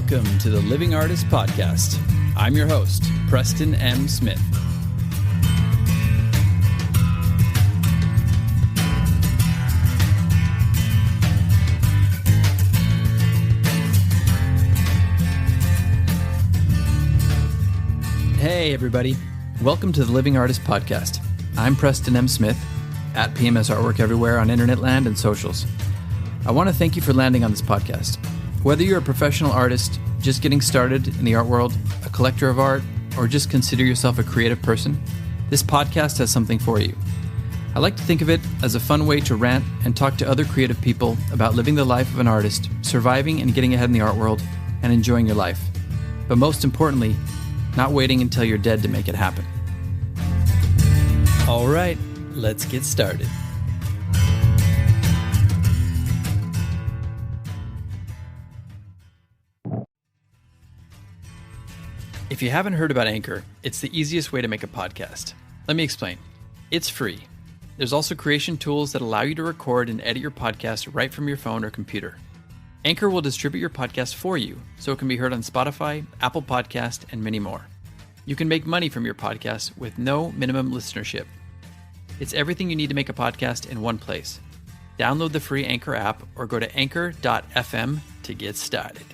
Welcome to the Living Artist Podcast. I'm your host, Preston M. Smith. Hey, everybody. Welcome to the Living Artist Podcast. I'm Preston M. Smith, at PMS Artwork everywhere on internet land and socials. I want to thank you for landing on this podcast. Whether you're a professional artist, just getting started in the art world, a collector of art, or just consider yourself a creative person, this podcast has something for you. I like to think of it as a fun way to rant and talk to other creative people about living the life of an artist, surviving and getting ahead in the art world, and enjoying your life. But most importantly, not waiting until you're dead to make it happen. All right, let's get started. If you haven't heard about Anchor, it's the easiest way to make a podcast. Let me explain. It's free. There's also creation tools that allow you to record and edit your podcast right from your phone or computer. Anchor will distribute your podcast for you, so it can be heard on Spotify, Apple Podcast, and many more. You can make money from your podcast with no minimum listenership. It's everything you need to make a podcast in one place. Download the free Anchor app or go to anchor.fm to get started.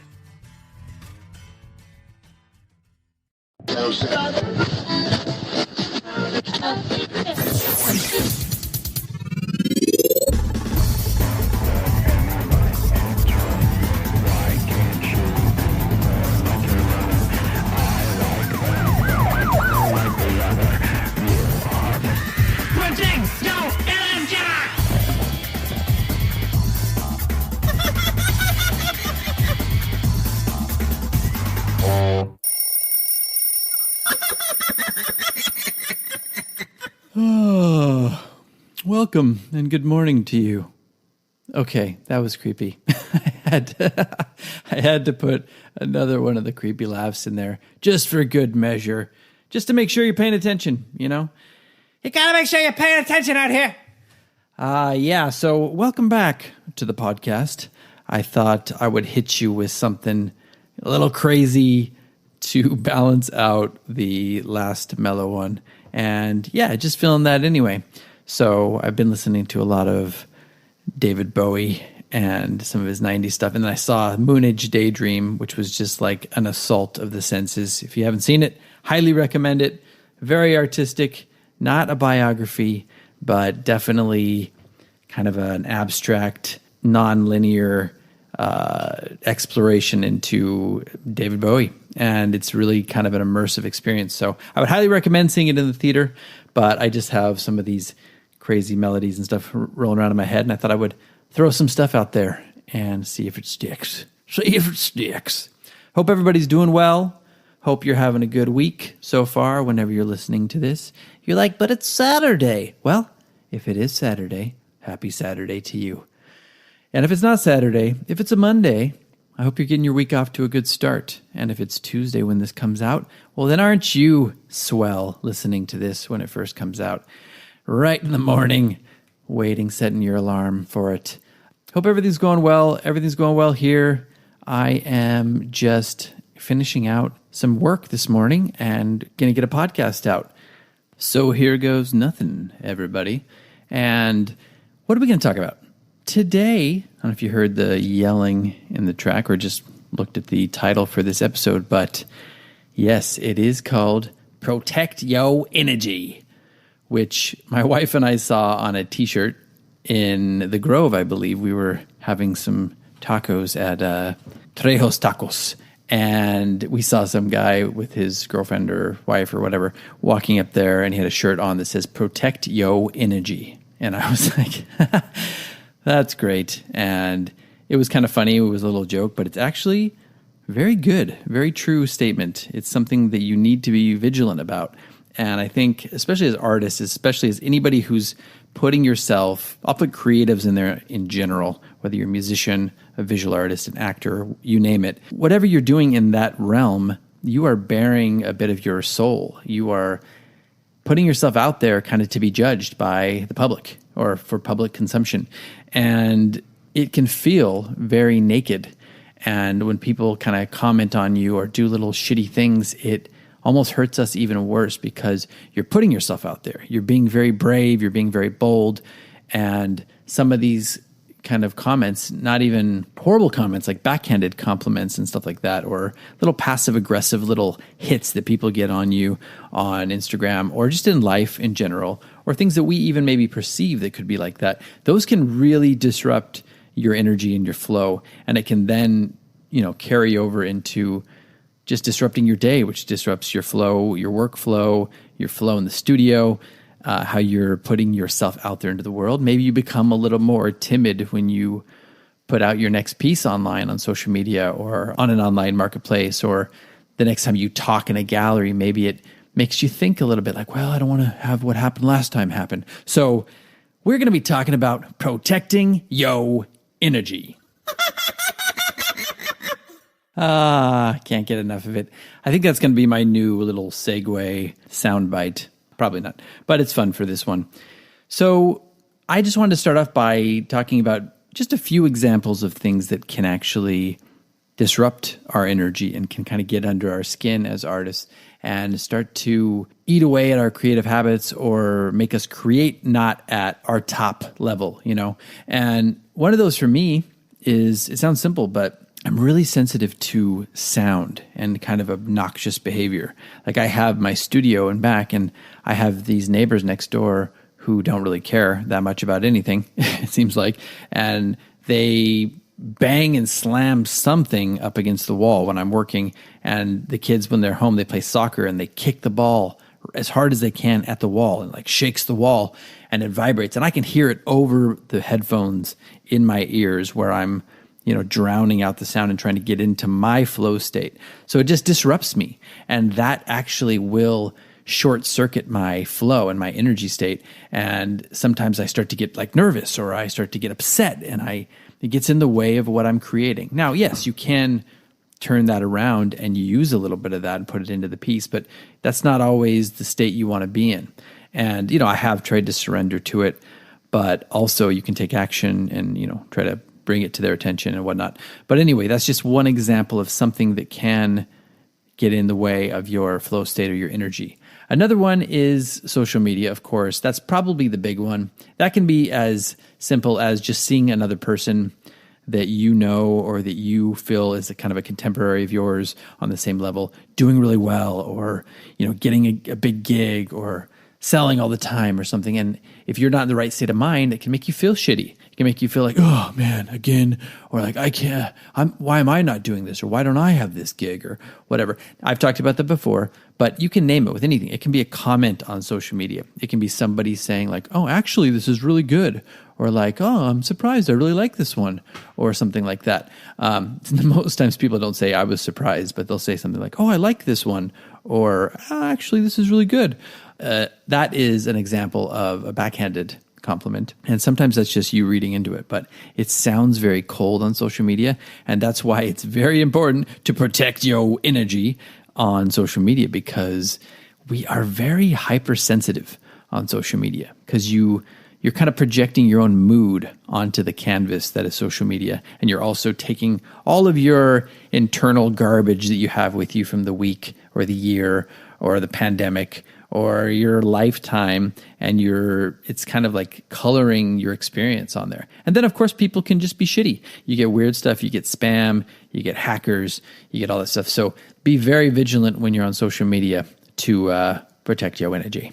Welcome and good morning to you. Okay, that was creepy. I had to put another one of the creepy laughs in there just for good measure, just to make sure you're paying attention, you know? You gotta make sure you're paying attention out here. So welcome back to the podcast. I thought I would hit you with something a little crazy to balance out the last mellow one. And yeah, just feeling that anyway. So I've been listening to a lot of David Bowie and some of his 90s stuff. And then I saw Moonage Daydream, which was just like an assault of the senses. If you haven't seen it, highly recommend it. Very artistic, not a biography, but definitely kind of an abstract, non-linear exploration into David Bowie. And it's really kind of an immersive experience. So I would highly recommend seeing it in the theater, but I just have some of these crazy melodies and stuff rolling around in my head, and I thought I would throw some stuff out there and see if it sticks. Hope everybody's doing well. Hope you're having a good week so far whenever you're listening to this. You're like, but it's Saturday. Well, if it is Saturday, happy Saturday to you. And if it's not Saturday, if it's a Monday, I hope you're getting your week off to a good start. And if it's Tuesday when this comes out, well, then aren't you swell listening to this when it first comes out? Right in the morning, waiting, setting your alarm for it. Hope everything's going well. Everything's going well here. I am just finishing out some work this morning and going to get a podcast out. So here goes nothing, everybody. And what are we going to talk about? Today, I don't know if you heard the yelling in the track or just looked at the title for this episode, but yes, it is called Protect Yo Energy, which my wife and I saw on a t-shirt in the Grove, I believe. We were having some tacos at Trejo's Tacos, and we saw some guy with his girlfriend or wife or whatever walking up there, and he had a shirt on that says Protect Yo Energy. And I was like, that's great. And it was kind of funny. It was a little joke, but it's actually very good, very true statement. It's something that you need to be vigilant about. And I think, especially as artists, especially as anybody who's putting yourself, I'll put creatives in there in general, whether you're a musician, a visual artist, an actor, you name it. Whatever you're doing in that realm, you are bearing a bit of your soul. You are putting yourself out there kind of to be judged by the public or for public consumption. And it can feel very naked. And when people kind of comment on you or do little shitty things, it almost hurts us even worse because you're putting yourself out there. You're being very brave, you're being very bold. And some of these kind of comments, not even horrible comments like backhanded compliments and stuff like that, or little passive aggressive little hits that people get on you on Instagram or just in life in general, or things that we even maybe perceive that could be like that, those can really disrupt your energy and your flow. And it can then, carry over into just disrupting your day, which disrupts your flow, your workflow, your flow in the studio, how you're putting yourself out there into the world. Maybe you become a little more timid when you put out your next piece online on social media or on an online marketplace, or the next time you talk in a gallery, maybe it makes you think a little bit like, well, I don't want to have what happened last time happen. So we're going to be talking about protecting yo energy. Can't get enough of it. I think that's going to be my new little segue soundbite. Probably not, but it's fun for this one. So I just wanted to start off by talking about just a few examples of things that can actually disrupt our energy and can kind of get under our skin as artists and start to eat away at our creative habits or make us create not at our top level, And one of those for me is, it sounds simple, but I'm really sensitive to sound and kind of obnoxious behavior. Like I have my studio in back and I have these neighbors next door who don't really care that much about anything, it seems like. And they bang and slam something up against the wall when I'm working. And the kids, when they're home, they play soccer and they kick the ball as hard as they can at the wall and like shakes the wall and it vibrates. And I can hear it over the headphones in my ears where I'm drowning out the sound and trying to get into my flow state. So it just disrupts me. And that actually will short circuit my flow and my energy state. And sometimes I start to get like nervous or I start to get upset and it gets in the way of what I'm creating. Now, yes, you can turn that around and you use a little bit of that and put it into the piece, but that's not always the state you want to be in. And, I have tried to surrender to it, but also you can take action and, try to bring it to their attention and whatnot. But anyway, that's just one example of something that can get in the way of your flow state or your energy. Another one is social media, of course. That's probably the big one. That can be as simple as just seeing another person that you know or that you feel is a kind of a contemporary of yours on the same level, doing really well or, getting a big gig or selling all the time or something. And if you're not in the right state of mind, it can make you feel shitty. It can make you feel like, oh man, again, or like, I can't, why am I not doing this? Or why don't I have this gig or whatever? I've talked about that before, but you can name it with anything. It can be a comment on social media. It can be somebody saying like, oh, actually, this is really good. Or like, oh, I'm surprised. I really like this one or something like that. Most times people don't say I was surprised, but they'll say something like, oh, I like this one. Or actually, this is really good. That is an example of a backhanded compliment. And sometimes that's just you reading into it, but it sounds very cold on social media. And that's why it's very important to protect your energy on social media, because we are very hypersensitive on social media because you're kind of projecting your own mood onto the canvas that is social media. And you're also taking all of your internal garbage that you have with you from the week or the year or the pandemic or your lifetime, and it's kind of like coloring your experience on there. And then, of course, people can just be shitty. You get weird stuff, you get spam, you get hackers, you get all that stuff. So be very vigilant when you're on social media to protect your energy.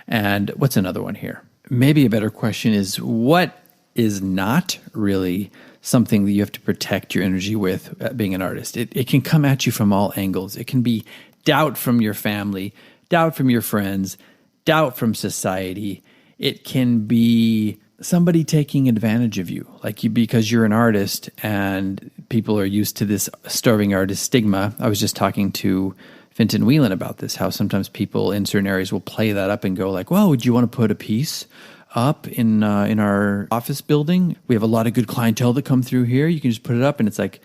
And what's another one here? Maybe a better question is, what is not really something that you have to protect your energy with being an artist? It can come at you from all angles. It can be doubt from your family, doubt from your friends, doubt from society. It can be somebody taking advantage of you, because you're an artist and people are used to this starving artist stigma. I was just talking to Finton Whelan about this, how sometimes people in certain areas will play that up and go like, well, would you want to put a piece up in our office building? We have a lot of good clientele that come through here. You can just put it up. And it's like,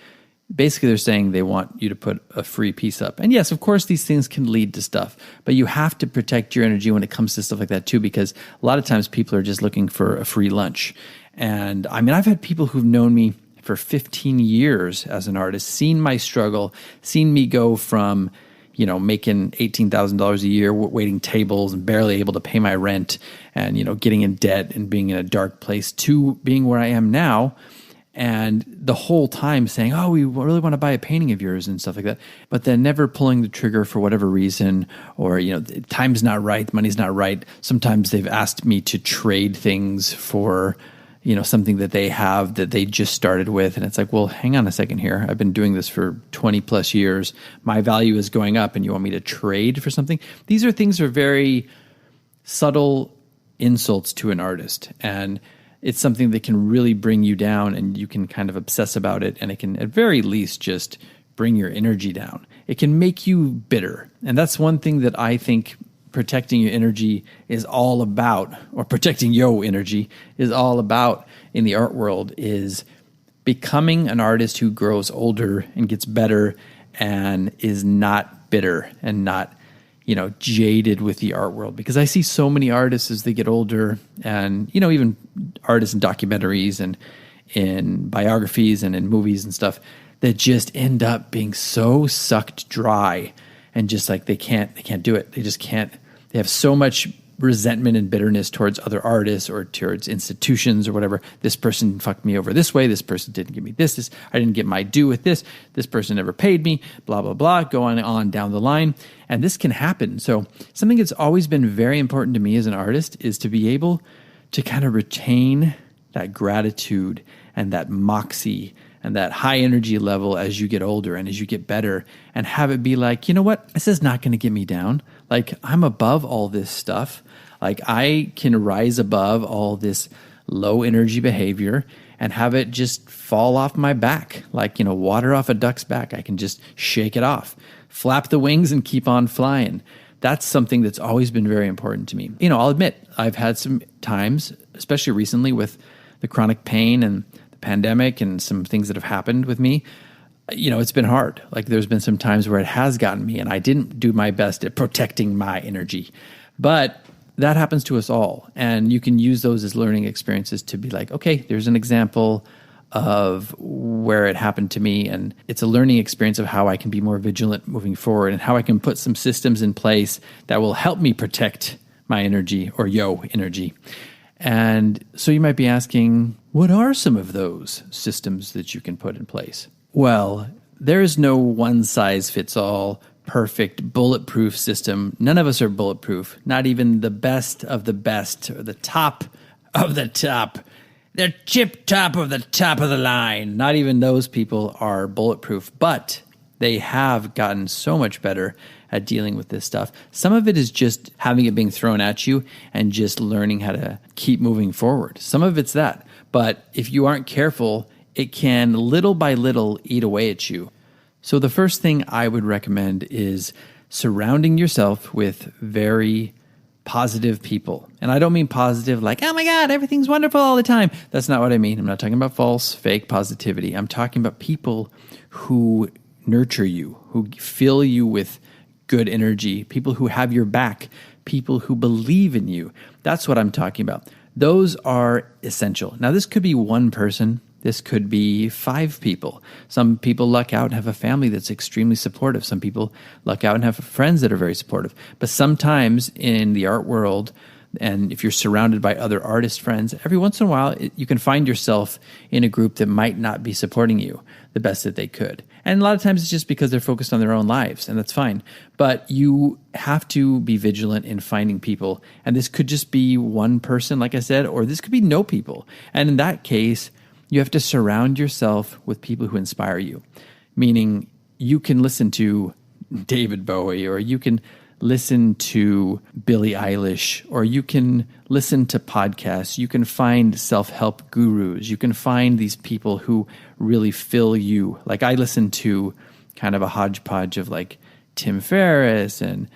basically they're saying they want you to put a free piece up. And yes, of course, these things can lead to stuff, but you have to protect your energy when it comes to stuff like that too, because a lot of times people are just looking for a free lunch. And I mean, I've had people who've known me for 15 years as an artist, seen my struggle, seen me go from, making $18,000 a year, waiting tables and barely able to pay my rent and, getting in debt and being in a dark place to being where I am now. And the whole time saying, oh, we really want to buy a painting of yours and stuff like that. But then never pulling the trigger for whatever reason, or, time's not right, money's not right. Sometimes they've asked me to trade things for, something that they have that they just started with. And it's like, well, hang on a second here. I've been doing this for 20 plus years. My value is going up and you want me to trade for something? These are things that are very subtle insults to an artist. And it's something that can really bring you down, and you can kind of obsess about it, and it can at very least just bring your energy down. It can make you bitter. And that's one thing that I think protecting your energy is all about, or protecting your energy is all about in the art world, is becoming an artist who grows older and gets better and is not bitter and not jaded with the art world. Because I see so many artists as they get older, and, even artists in documentaries and in biographies and in movies and stuff, that just end up being so sucked dry and just like they can't do it. They just can't. They have so much resentment and bitterness towards other artists or towards institutions or whatever. This person fucked me over this way. This person didn't give me this. I didn't get my due with this. This person never paid me, blah, blah, blah, going on down the line. And this can happen. So something that's always been very important to me as an artist is to be able to kind of retain that gratitude and that moxie and that high energy level as you get older and as you get better, and have it be like, you know what? This is not going to get me down. Like, I'm above all this stuff. Like, I can rise above all this low energy behavior and have it just fall off my back. Like, water off a duck's back. I can just shake it off, flap the wings and keep on flying. That's something that's always been very important to me. I'll admit, I've had some times, especially recently with the chronic pain and the pandemic and some things that have happened with me. It's been hard. Like, there's been some times where it has gotten me and I didn't do my best at protecting my energy. But that happens to us all. And you can use those as learning experiences to be like, okay, there's an example of where it happened to me. And it's a learning experience of how I can be more vigilant moving forward and how I can put some systems in place that will help me protect my energy, or energy. And so you might be asking, what are some of those systems that you can put in place? Well, there is no one-size-fits-all perfect bulletproof system. None of us are bulletproof, not even the best of the best or the top of the top. The chip top of the line. Not even those people are bulletproof, but they have gotten so much better at dealing with this stuff. Some of it is just having it being thrown at you and just learning how to keep moving forward. Some of it's that. But if you aren't careful, it can little by little eat away at you. So the first thing I would recommend is surrounding yourself with very positive people. And I don't mean positive like, oh my God, everything's wonderful all the time. That's not what I mean. I'm not talking about false, fake positivity. I'm talking about people who nurture you, who fill you with good energy, people who have your back, people who believe in you. That's what I'm talking about. Those are essential. Now, this could be one person. This could be 5 people. Some people luck out and have a family that's extremely supportive. Some people luck out and have friends that are very supportive. But sometimes in the art world, and if you're surrounded by other artist friends, every once in a while, you can find yourself in a group that might not be supporting you the best that they could. And a lot of times it's just because they're focused on their own lives, and that's fine. But you have to be vigilant in finding people. And this could just be one person, like I said, or this could be no people. And in that case, you have to surround yourself with people who inspire you, meaning you can listen to David Bowie, or you can listen to Billie Eilish, or you can listen to podcasts. You can find self-help gurus. You can find these people who really fill you. Like, I listen to kind of a hodgepodge of like Tim Ferriss and,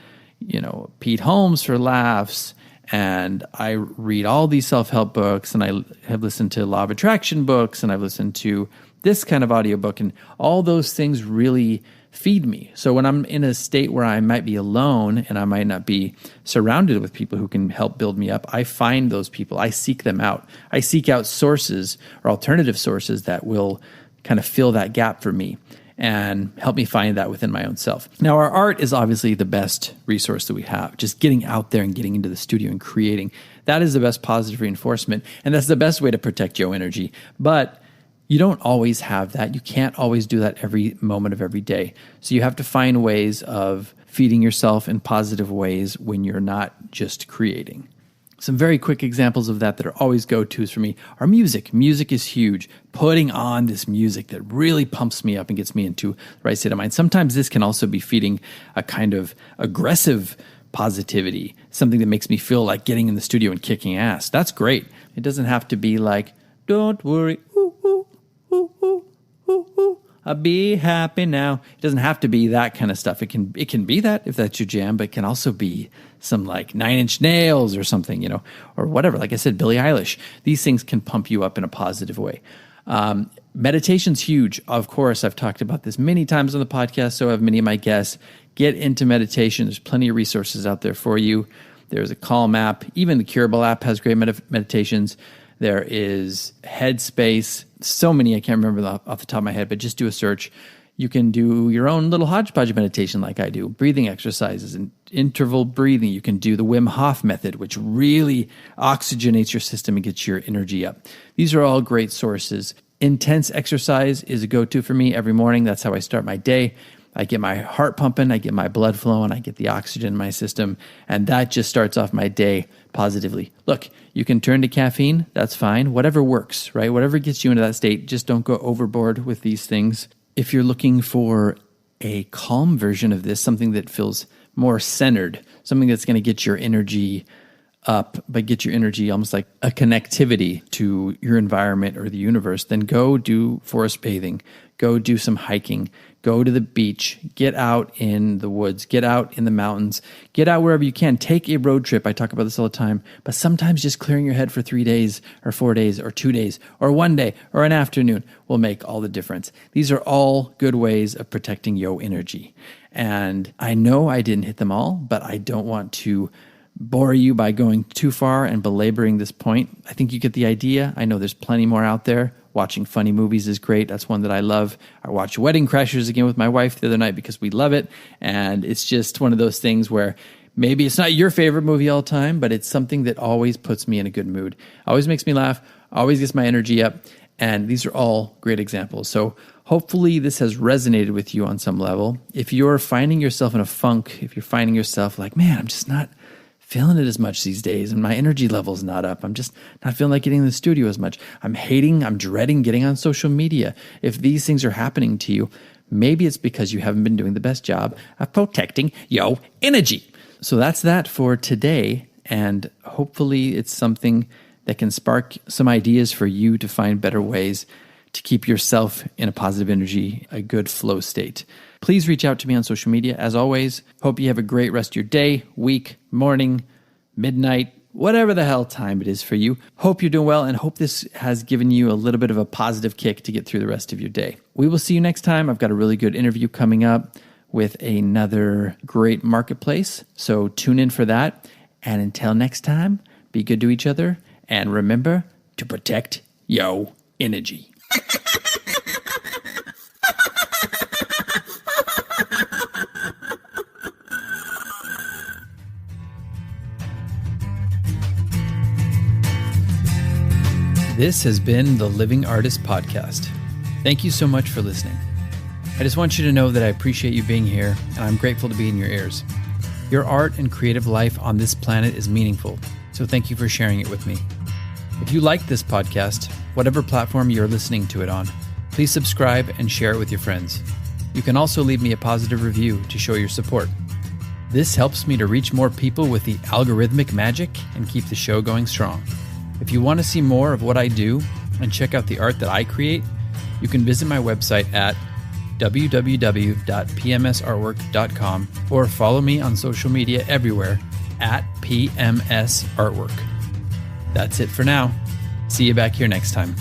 Pete Holmes for laughs. And I read all these self-help books, and I have listened to Law of Attraction books, and I've listened to this kind of audiobook, and all those things really feed me. So when I'm in a state where I might be alone and I might not be surrounded with people who can help build me up, I find those people. I seek them out. I seek out sources or alternative sources that will kind of fill that gap for me and help me find that within my own self. Now, our art is obviously the best resource that we have. Just getting out there and getting into the studio and creating. That is the best positive reinforcement. And that's the best way to protect your energy. But you don't always have that. You can't always do that every moment of every day. So you have to find ways of feeding yourself in positive ways when you're not just creating. Some very quick examples of that are always go-tos for me are music. Music is huge. Putting on this music that really pumps me up and gets me into the right state of mind. Sometimes this can also be feeding a kind of aggressive positivity, something that makes me feel like getting in the studio and kicking ass. That's great. It doesn't have to be like, don't worry, ooh, ooh, ooh, ooh, ooh, ooh. I'll be happy now. It doesn't have to be that kind of stuff. It can be that if that's your jam, but it can also be some like Nine Inch Nails or something, or whatever. Like I said, Billie Eilish. These things can pump you up in a positive way. Meditation's huge. Of course, I've talked about this many times on the podcast, so have many of my guests. Get into meditation. There's plenty of resources out there for you. There's a Calm app. Even the Curable app has great meditations. There is Headspace. So many, I can't remember off the top of my head, but just do a search. You can do your own little hodgepodge meditation like I do, breathing exercises and interval breathing. You can do the Wim Hof method, which really oxygenates your system and gets your energy up. These are all great sources. Intense exercise is a go-to for me every morning. That's how I start my day. I get my heart pumping, I get my blood flowing, I get the oxygen in my system, and that just starts off my day positively. Look, you can turn to caffeine, that's fine. Whatever works, right? Whatever gets you into that state, just don't go overboard with these things. If you're looking for a calm version of this, something that feels more centered, something that's going to get your energy up, but get your energy almost like a connectivity to your environment or the universe, then go do forest bathing, go do some hiking, go to the beach, get out in the woods, get out in the mountains, get out wherever you can. Take a road trip. I talk about this all the time, but sometimes just clearing your head for 3 days or 4 days or 2 days or 1 day or an afternoon will make all the difference. These are all good ways of protecting your energy. And I know I didn't hit them all, but I don't want to bore you by going too far and belaboring this point. I think you get the idea. I know there's plenty more out there. Watching funny movies is great. That's one that I love. I watched Wedding Crashers again with my wife the other night because we love it. And it's just one of those things where maybe it's not your favorite movie all the time, but it's something that always puts me in a good mood. Always makes me laugh, always gets my energy up. And these are all great examples. So hopefully this has resonated with you on some level. If you're finding yourself in a funk, if you're finding yourself like, man, I'm just not feeling it as much these days and my energy level's not up. I'm just not feeling like getting in the studio as much. I'm dreading getting on social media. If these things are happening to you, maybe it's because you haven't been doing the best job of protecting your energy. So that's that for today. And hopefully it's something that can spark some ideas for you to find better ways to keep yourself in a positive energy, a good flow state. Please reach out to me on social media. As always, hope you have a great rest of your day, week, morning, midnight, whatever the hell time it is for you. Hope you're doing well and hope this has given you a little bit of a positive kick to get through the rest of your day. We will see you next time. I've got a really good interview coming up with another great marketplace. So tune in for that. And until next time, be good to each other and remember to protect your energy. This has been the Living Artist Podcast. Thank you so much for listening. I just want you to know that I appreciate you being here, and I'm grateful to be in your ears. Your art and creative life on this planet is meaningful, so thank you for sharing it with me. If you like this podcast, whatever platform you're listening to it on, please subscribe and share it with your friends. You can also leave me a positive review to show your support. This helps me to reach more people with the algorithmic magic and keep the show going strong. If you want to see more of what I do and check out the art that I create, you can visit my website at www.pmsartwork.com or follow me on social media everywhere at PMS Artwork. That's it for now. See you back here next time.